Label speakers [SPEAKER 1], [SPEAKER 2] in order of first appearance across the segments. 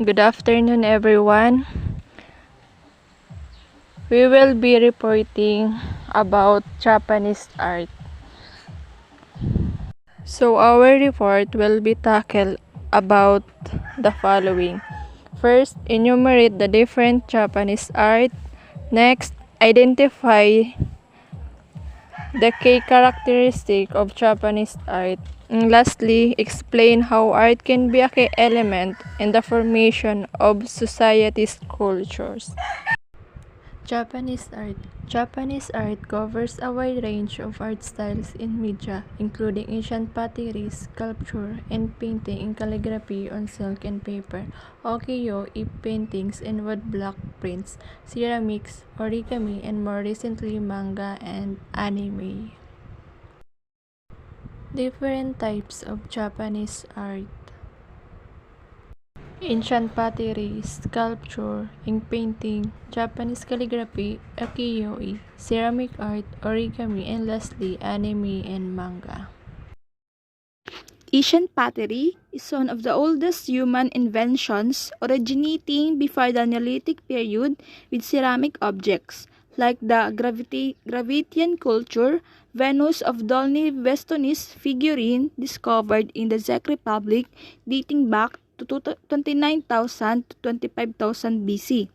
[SPEAKER 1] Good afternoon, everyone. We will be reporting about Japanese art. So our report will be tackled about the following. First, enumerate the different Japanese art. Next, identify the key characteristic of Japanese art. And lastly, explain how art can be a key element in the formation of society's cultures. Japanese art. Japanese art covers a wide range of art styles in media, including ancient pottery, sculpture, and painting and calligraphy on silk and paper, ukiyo-e paintings and woodblock prints, ceramics, origami, and more recently manga and anime. Different types of Japanese art. Ancient pottery, sculpture, ink painting, Japanese calligraphy, ukiyo-e, ceramic art, origami, and lastly, anime and manga.
[SPEAKER 2] Ancient pottery is one of the oldest human inventions originating before the Neolithic period with ceramic objects like the Gravitian culture, Venus of Dolny Vestonis figurine discovered in the Czech Republic dating back to 29,000 to 25,000 BC.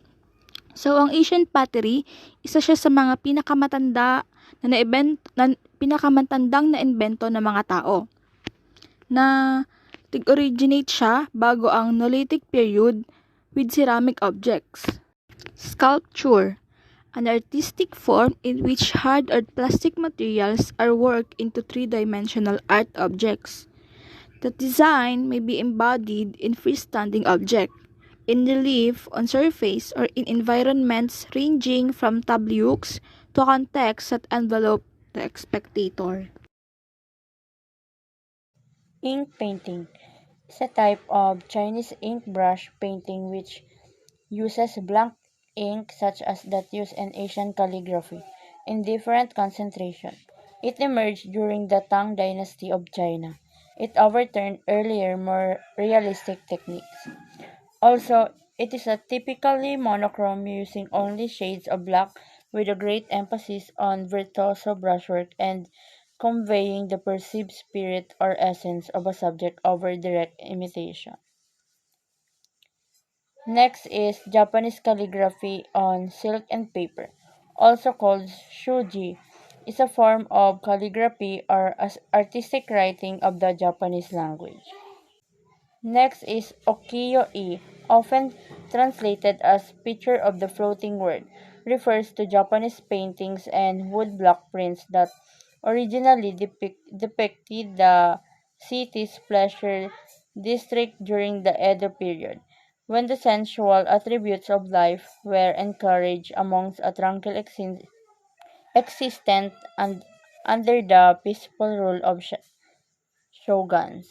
[SPEAKER 2] So, ang Asian pottery, isa siya sa mga pinakamatandang na imbento ng mga tao na originate siya bago ang Neolithic period with ceramic objects. Sculpture, an artistic form in which hard or plastic materials are worked into three-dimensional art objects. The design may be embodied in freestanding object, in relief on surface, or in environments ranging from tableaux to contexts that envelope the spectator.
[SPEAKER 3] Ink painting is a type of Chinese ink brush painting which uses blank ink such as that used in Asian calligraphy in different concentration. It emerged during the Tang Dynasty of China. It overturned earlier, more realistic techniques. Also, it is a typically monochrome using only shades of black with a great emphasis on virtuoso brushwork and conveying the perceived spirit or essence of a subject over direct imitation. Next is Japanese calligraphy on silk and paper, also called shuji, is a form of calligraphy or artistic writing of the Japanese language. Next is ukiyo-e, often translated as picture of the floating world, refers to Japanese paintings and woodblock prints that originally depicted the city's pleasure district during the Edo period, when the sensual attributes of life were encouraged amongst a tranquil existence and under the peaceful rule of shoguns.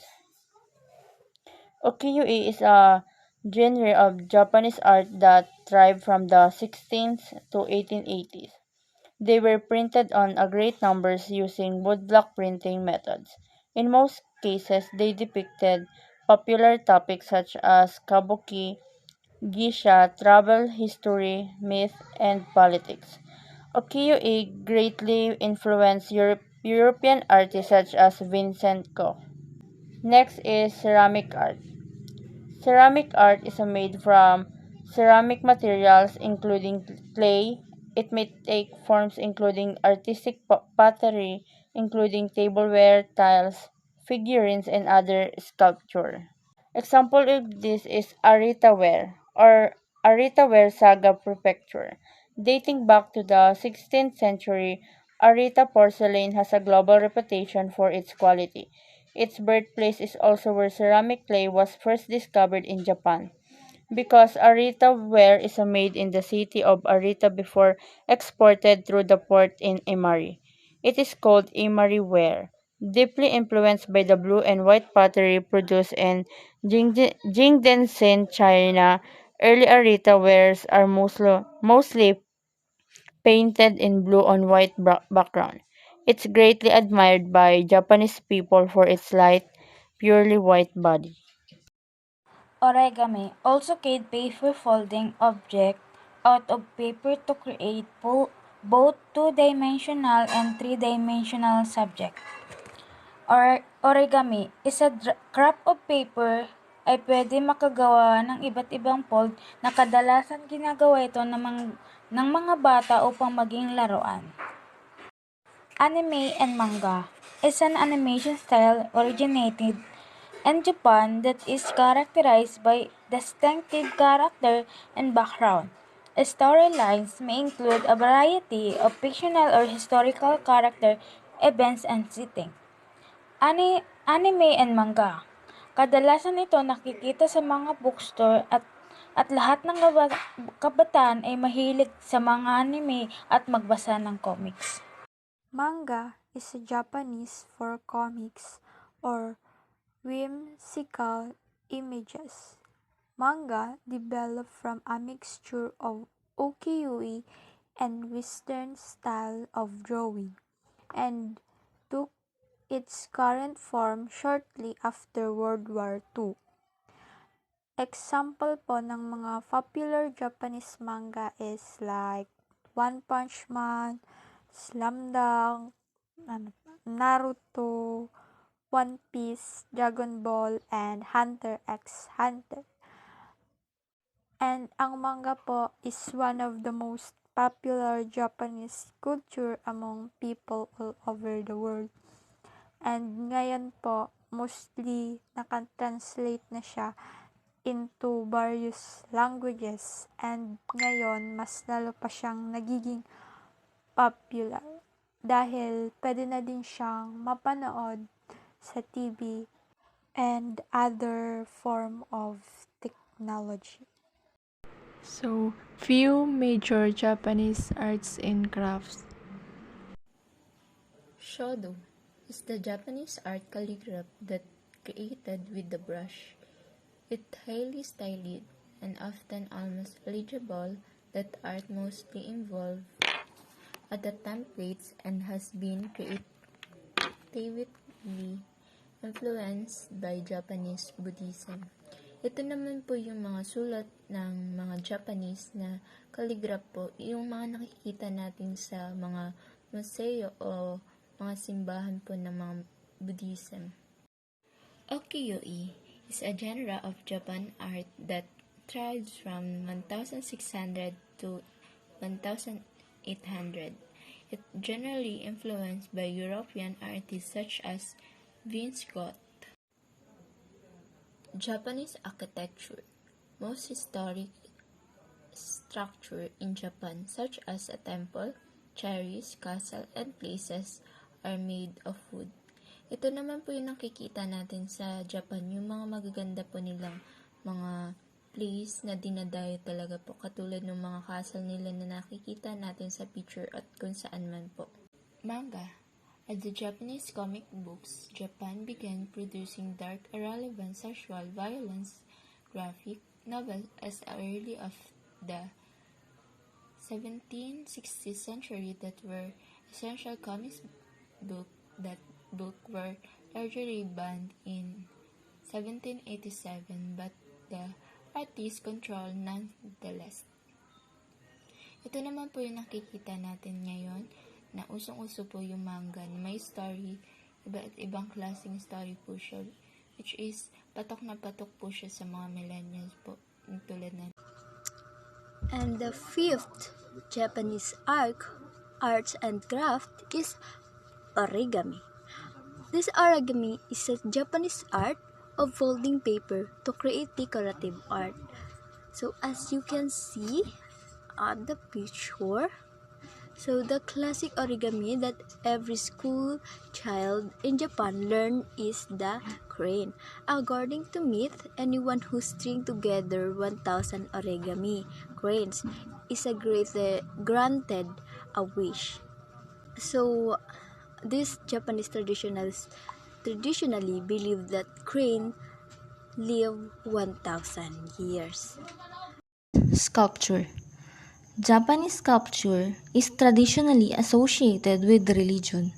[SPEAKER 3] Ukiyo-e is a genre of Japanese art that thrived from the 16th to 1880s. They were printed on a great numbers using woodblock printing methods. In most cases, they depicted popular topics such as kabuki, geisha, travel, history, myth, and politics. Ukiyo-e greatly influenced European artists such as Vincent Gough. Next is ceramic art. Ceramic art is made from ceramic materials including clay. It may take forms including artistic pottery, including tableware, tiles, figurines, and other sculpture. Example of this is Arita ware or Arita ware Saga Prefecture. Dating back to the 16th century, Arita porcelain has a global reputation for its quality. Its birthplace is also where ceramic clay was first discovered in Japan. Because Arita ware is made in the city of Arita before exported through the port in Imari. It is called Imari ware. Deeply influenced by the blue and white pottery produced in Jingdezhen, China, early Arita wares are mostly painted in blue on white background. It's greatly admired by Japanese people for its light, purely white body.
[SPEAKER 4] Origami also create paper folding object out of paper to create both two-dimensional and three-dimensional subject. Origami is a scrap of paper ay pwede makagawa ng iba't ibang fold na kadalasan ginagawa ito ng mga bata upang maging laruan. Anime and manga is an animation style originated in Japan that is characterized by distinctive character and background. Storylines may include a variety of fictional or historical character, events, and setting. Anime and manga. Kadalasan ito nakikita sa mga bookstore at lahat ng kabataan ay mahilig sa mga anime at magbasa ng comics.
[SPEAKER 5] Manga is a Japanese for comics or whimsical images. Manga developed from a mixture of ukiyo-e and Western style of drawing, and took its current form shortly after World War II. Example po ng mga popular Japanese manga is like One Punch Man, Slam Dunk, Naruto, One Piece, Dragon Ball, and Hunter x Hunter. And ang manga po is one of the most popular Japanese culture among people all over the world. And ngayon po, mostly nakatranslate na siya into various languages. And ngayon, mas lalo pa siyang nagiging popular. Dahil pwede na din siyang mapanood sa TV and other form of technology.
[SPEAKER 1] So, few major Japanese arts and crafts.
[SPEAKER 6] Shodo is the Japanese art calligraph that created with the brush. It highly styled and often almost illegible. That art mostly involved at the templates and has been creatively influenced by Japanese Buddhism. Ito naman po yung mga sulat ng mga Japanese na calligraph po, yung mga nakikita natin sa mga museo o mga simbahan po ng mga Buddhism. Ukiyo-e is a genre of Japan art that thrives from 1600 to 1800. It generally influenced by European artists such as Vince Gogh. Japanese architecture. Most historic structure in Japan, such as a temple, cherries, castle, and places, are made of wood. Ito naman po yung nakikita natin sa Japan, yung mga magaganda po nilang mga place na dinadayo talaga po, katulad ng mga castle nila na nakikita natin sa picture at kung saan man po. Manga. As the Japanese comic books, Japan began producing dark, irrelevant, sexual, violence, graphic novels as early of the 1760th century that were essential comics book. That book were largely banned in 1787, but the artists control nonetheless. Ito naman po yung nakikita natin ngayon na usong-uso po yung manga na may story, iba't ibang klaseng story po siya, which is patok na patok po siya sa mga millennials po, tulad na.
[SPEAKER 7] And the fifth Japanese arts and craft is origami. This origami is a Japanese art of folding paper to create decorative art. So as you can see on the picture, so the classic origami that every school child in Japan learn is the crane. According to myth, anyone who string together 1,000 origami cranes is granted a wish. So these Japanese traditionally believe that crane live 1,000 years.
[SPEAKER 8] Sculpture. Japanese sculpture is traditionally associated with religion.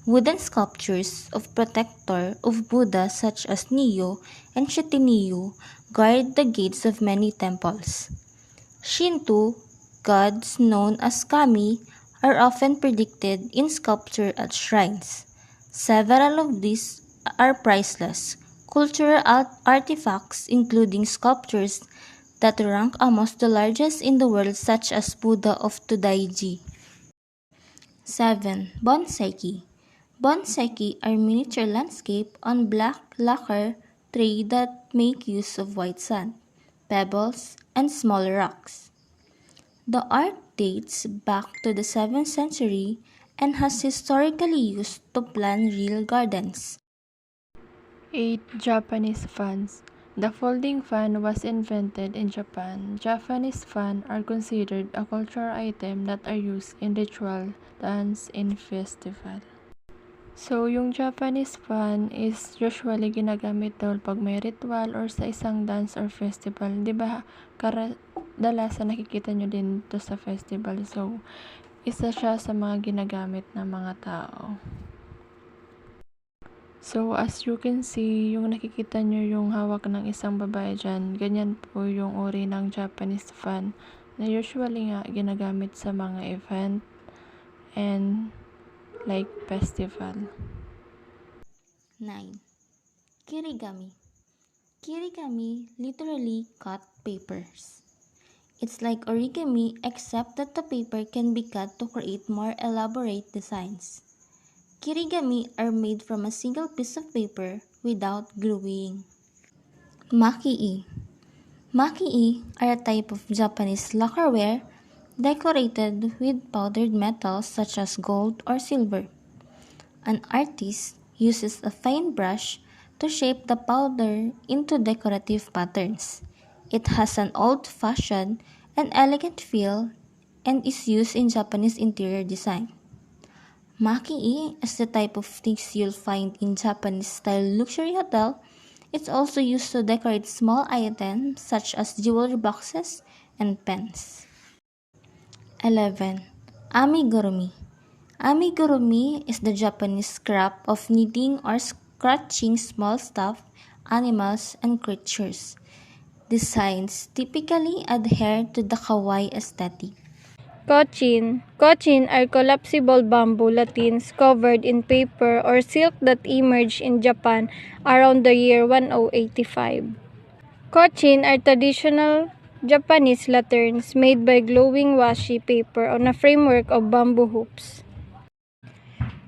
[SPEAKER 8] Wooden sculptures of protector of Buddha such as Niyo and Shitinyo, guard the gates of many temples. Shinto, gods known as kami, are often predicted in sculpture at shrines. Several of these are priceless cultural artifacts, including sculptures that rank amongst the largest in the world, such as Buddha of Todaiji. 7. Bonseki. Bonseki are miniature landscape on black lacquer tray that make use of white sand, pebbles, and small rocks. The art dates back to the 7th century and has historically used to plant real gardens.
[SPEAKER 1] 8. Japanese fans. The folding fan was invented in Japan. Japanese fans are considered a cultural item that are used in ritual, dance, and festival. So, yung Japanese fan is usually ginagamit daw pag may ritual or sa isang dance or festival. Di ba, kadalasan nakikita nyo din to sa festival. So, isa siya sa mga ginagamit ng mga tao. So, as you can see, yung nakikita nyo yung hawak ng isang babae dyan, ganyan po yung uri ng Japanese fan na usually nga ginagamit sa mga event and like festival.
[SPEAKER 8] 9. Kirigami. Kirigami literally cut papers. It's like origami except that the paper can be cut to create more elaborate designs. Kirigami are made from a single piece of paper without gluing. Maki-e. Maki-e are a type of Japanese lacquerware decorated with powdered metals such as gold or silver. An artist uses a fine brush to shape the powder into decorative patterns. It has an old-fashioned and elegant feel and is used in Japanese interior design. Maki-e is the type of things you'll find in Japanese-style luxury hotel. It's also used to decorate small items such as jewelry boxes and pens. 11. Amigurumi. Amigurumi is the Japanese craft of knitting or scratching small stuffed animals and creatures. Designs typically adhere to the kawaii aesthetic.
[SPEAKER 1] Kochin. Kochin are collapsible bamboo latins covered in paper or silk that emerged in Japan around the year 1085. Kochin are traditional Japanese lanterns made by glowing washi paper on a framework of bamboo hoops.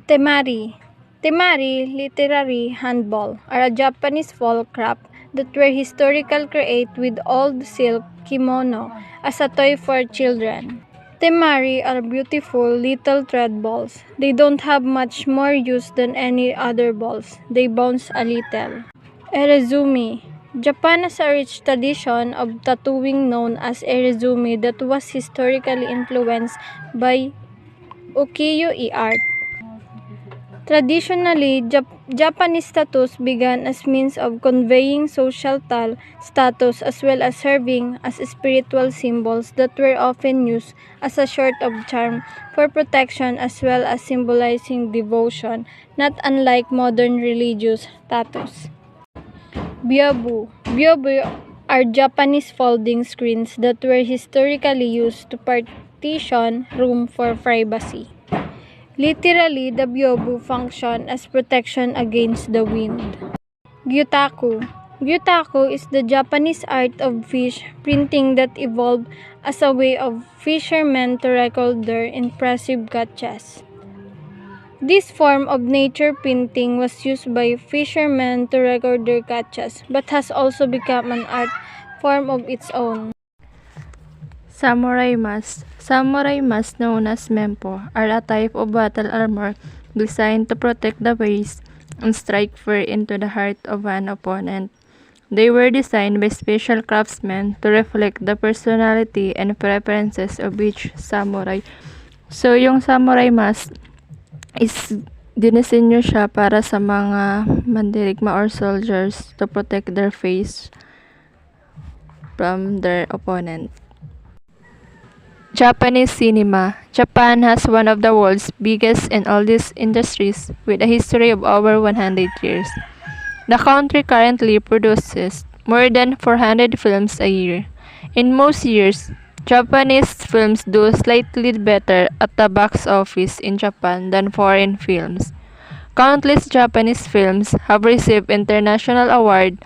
[SPEAKER 1] Temari. Temari, literary handball, are a Japanese folk craft that were historically created with old silk kimono as a toy for children. Temari are beautiful little thread balls. They don't have much more use than any other balls. They bounce a little. Erezumi. Japan has a rich tradition of tattooing known as erezumi that was historically influenced by ukiyo-e art. Traditionally, Japanese tattoos began as means of conveying social status as well as serving as spiritual symbols that were often used as a sort of charm for protection as well as symbolizing devotion, not unlike modern religious tattoos. Byobu. Byobu are Japanese folding screens that were historically used to partition room for privacy. Literally, the byobu function as protection against the wind. Gyutaku. Gyutaku is the Japanese art of fish printing that evolved as a way of fishermen to record their impressive catches. This form of nature painting was used by fishermen to record their catches, but has also become an art form of its own. Samurai mask. Samurai masks known as mempo are a type of battle armor designed to protect the waist and strike fear into the heart of an opponent. They were designed by special craftsmen to reflect the personality and preferences of each samurai. So, yung samurai mask is dinisenyo siya para sa mga mandirigma or soldiers to protect their face from their opponent. Japanese cinema. Japan has one of the world's biggest and oldest industries with a history of over 100 years. The country currently produces more than 400 films a year. In most years, Japanese films do slightly better at the box office in Japan than foreign films. Countless Japanese films have received international awards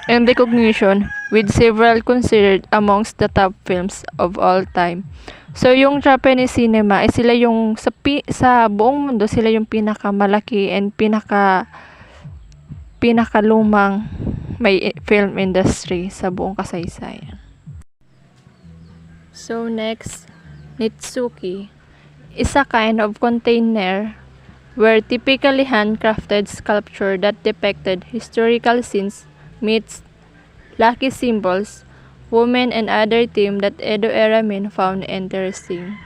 [SPEAKER 1] and recognition, with several considered amongst the top films of all time. So yung Japanese cinema ay sila yung sa buong mundo sila yung pinakamalaki and pinakalumang may film industry sa buong kasaysayan. So next, Nitsuki is a kind of container where typically handcrafted sculpture that depicted historical scenes, myths, lucky symbols, women, and other themes that Edo era men found interesting.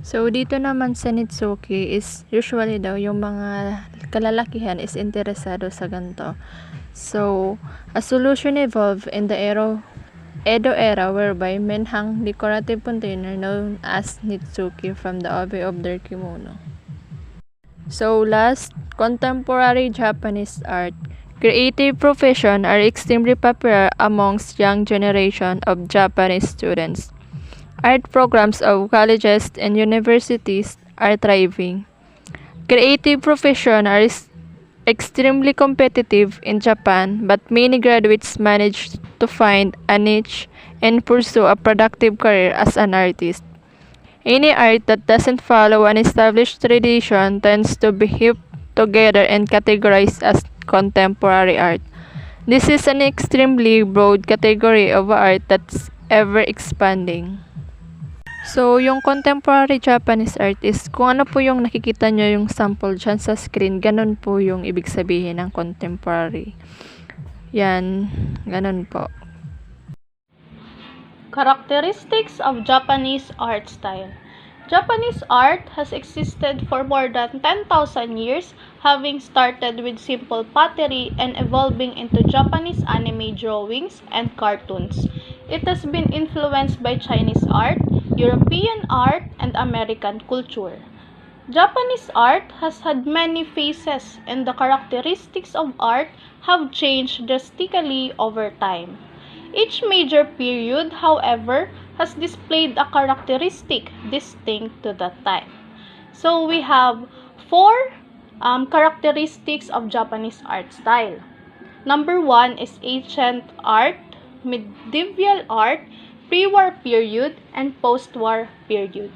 [SPEAKER 1] So, dito naman sa Nitsuki is usually daw yung mga kalalakihan is interesado sa ganito. So, a solution evolved in the Edo era whereby men hung decorative container known as Nitsuki from the obi of their kimono. So, last, contemporary Japanese art. Creative professions are extremely popular amongst young generation of Japanese students. Art programs of colleges and universities are thriving. Creative professions are extremely competitive in Japan, but many graduates manage to find a niche and pursue a productive career as an artist. Any art that doesn't follow an established tradition tends to be heaped together and categorized as contemporary art. This is an extremely broad category of art that's ever expanding. So, yung contemporary Japanese art is kung ano po yung nakikita nyo yung sample dyan sa screen, ganun po yung ibig sabihin ng contemporary. Yan, ganun po.
[SPEAKER 9] Characteristics of Japanese art style. Japanese art has existed for more than 10,000 years, having started with simple pottery and evolving into Japanese anime drawings and cartoons. It has been influenced by Chinese art, European art, and American culture. Japanese art has had many phases, and the characteristics of art have changed drastically over time. Each major period, however, has displayed a characteristic distinct to that time. So we have four characteristics of Japanese art style. Number 1 is ancient art, medieval art, pre-war period, and post-war period.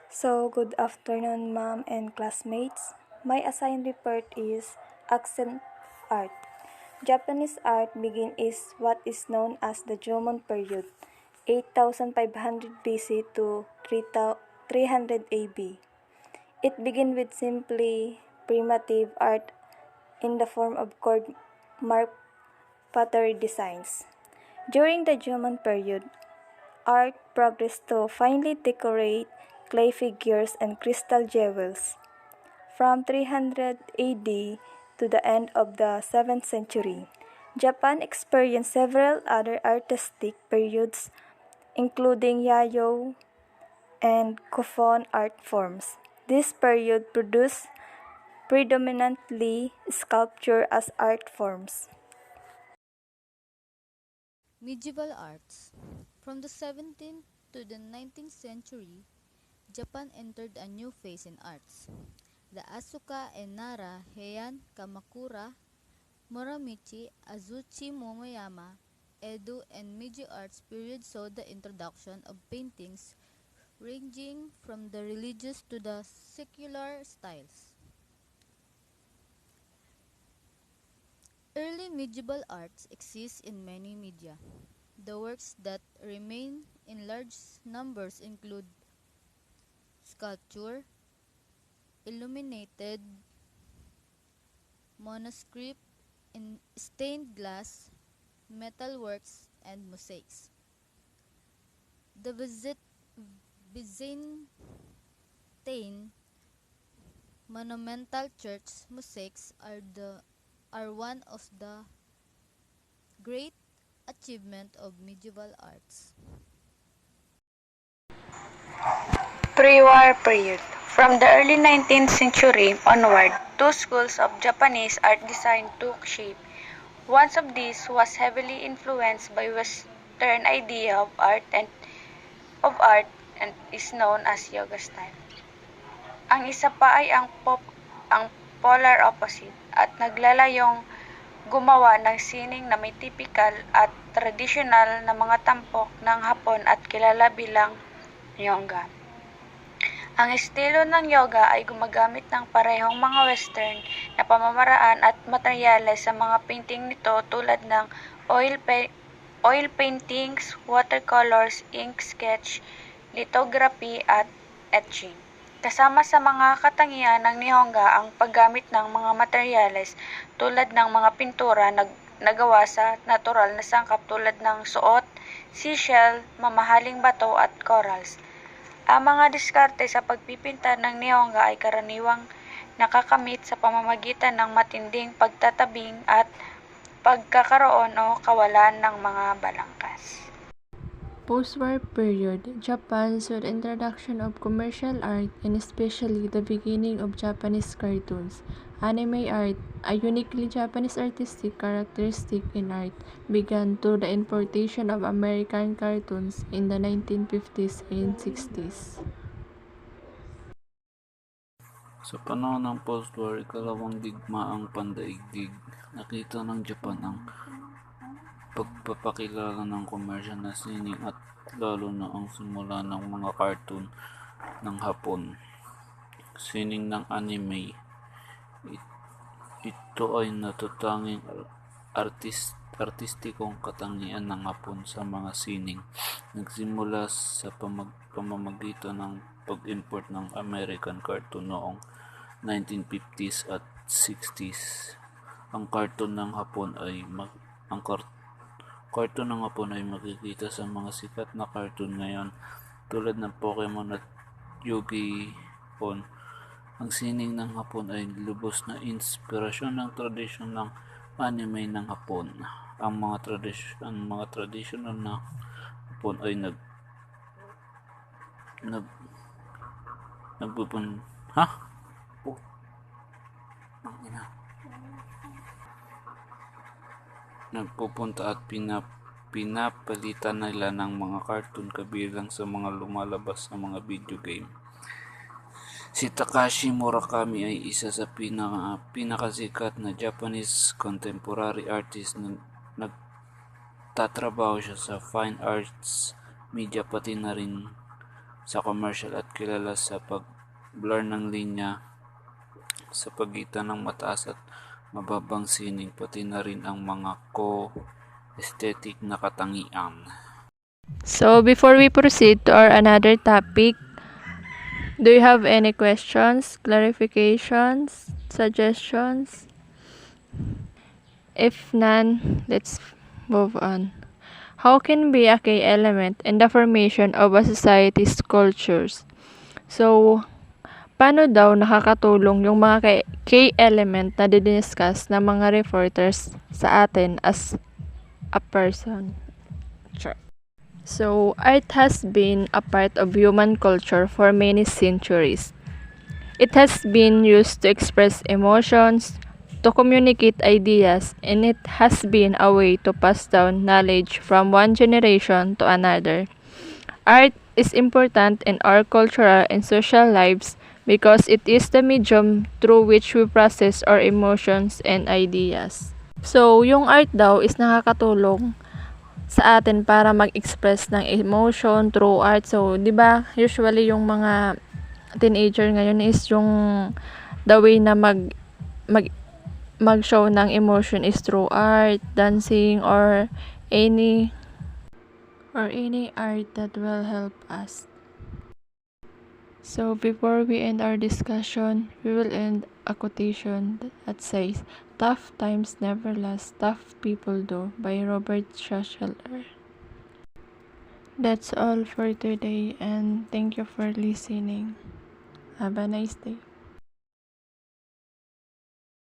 [SPEAKER 10] So, good afternoon, ma'am and classmates. My assigned report is accent art. Japanese art begin is what is known as the Jomon period, 8500 BC to 300 AB. It began with simply primitive art in the form of cord marked pottery designs. During the Jomon period, art progressed to finely decorate clay figures and crystal jewels. From 300 AD to the end of the 7th century, Japan experienced several other artistic periods, including Yayoi and Kofun art forms. This period produced predominantly sculpture as art forms.
[SPEAKER 11] Medieval arts. From the 17th to the 19th century, Japan entered a new phase in arts. The Asuka and Nara, Heian, Kamakura, Muramichi, Azuchi Momoyama, Edo, and Meiji arts period saw the introduction of paintings ranging from the religious to the secular styles. Early medieval arts exist in many media. The works that remain in large numbers include sculpture, illuminated manuscript, in stained glass, metalworks, and mosaics. The Byzantine monumental church mosaics are one of the great achievement of medieval arts.
[SPEAKER 10] Pre-war period.
[SPEAKER 12] From the early 19th century onward, two schools of Japanese art design took shape. One of these was heavily influenced by Western idea of art and is known as yoga style. Ang isa pa ay ang polar opposite at naglalayong gumawa ng sining na may typical at traditional na mga tampok ng Hapon at kilala bilang Nyongga. Ang estilo ng yoga ay gumagamit ng parehong mga Western na pamamaraan at materyales sa mga painting nito tulad ng oil paintings, watercolors, ink sketch, lithography at etching. Kasama sa mga katangian ng Nihonga ang paggamit ng mga materyales tulad ng mga pintura na gawa sa natural na sangkap tulad ng suot, seashell, mamahaling bato at corals. Ang mga diskarte sa pagpipinta ng Nihonga ay karaniwang nakakamit sa pamamagitan ng matinding pagtatabing at pagkakaroon o kawalan ng mga balangkas.
[SPEAKER 1] Post-war period, Japan saw the introduction of commercial art and especially the beginning of Japanese cartoons. Anime art, a uniquely Japanese artistic characteristic in art, began through the importation of American cartoons in the 1950s and 60s.
[SPEAKER 13] Sa panahon ng post-war, ikalawang digmaang pandaigdig, nakita ng Japan ang pagpapakilala ng komersyal na sining at lalo na ang simula ng mga cartoon ng Hapon. Sining ng anime. Ito ay natatanging artistikong katangian ng Hapon sa mga sining. Nagsimula sa pamamagitan ng pag-import ng American cartoon noong 1950s at 60s. Ang cartoon ng Hapon ay makikita sa mga sikat na cartoon ngayon tulad ng Pokemon at Yu-Gi-Oh! Ang sining ng Hapon ay lubos na inspirasyon ng tradisyon ng anime ng Hapon. Ang mga tradisyonal na Hapon ay nagpupunta at pinapalitan nila ng mga cartoon kabilang sa mga lumalabas sa mga video game. Si Takashi Murakami ay isa sa pinakasikat na Japanese contemporary artist na nagtatrabaho siya sa fine arts, media pati na rin sa commercial at kilala sa pag-blur ng linya sa pagitan ng mataas at mababang sining pati na rin ang mga aesthetic na katangian.
[SPEAKER 1] So before we proceed to our another topic, do you have any questions, clarifications, suggestions? If none, let's move on. How can be a key element in the formation of a society's cultures? So, paano daw nakakatulong yung mga key element na didiscuss ng mga reporters sa atin as a person? Sure. So, art has been a part of human culture for many centuries. It has been used to express emotions, to communicate ideas, and it has been a way to pass down knowledge from one generation to another. Art is important in our cultural and social lives because it is the medium through which we process our emotions and ideas. So, yung art daw is nakakatulong sa atin para mag-express ng emotion through art. So, 'di ba, usually yung mga teenager ngayon is yung the way na mag-show ng emotion is through art, dancing or any art that will help us. So, before we end our discussion, we will end a quotation that says, "Tough times never last, tough people do," by Robert Schuller. That's all for today, and thank you for listening. Have a nice day.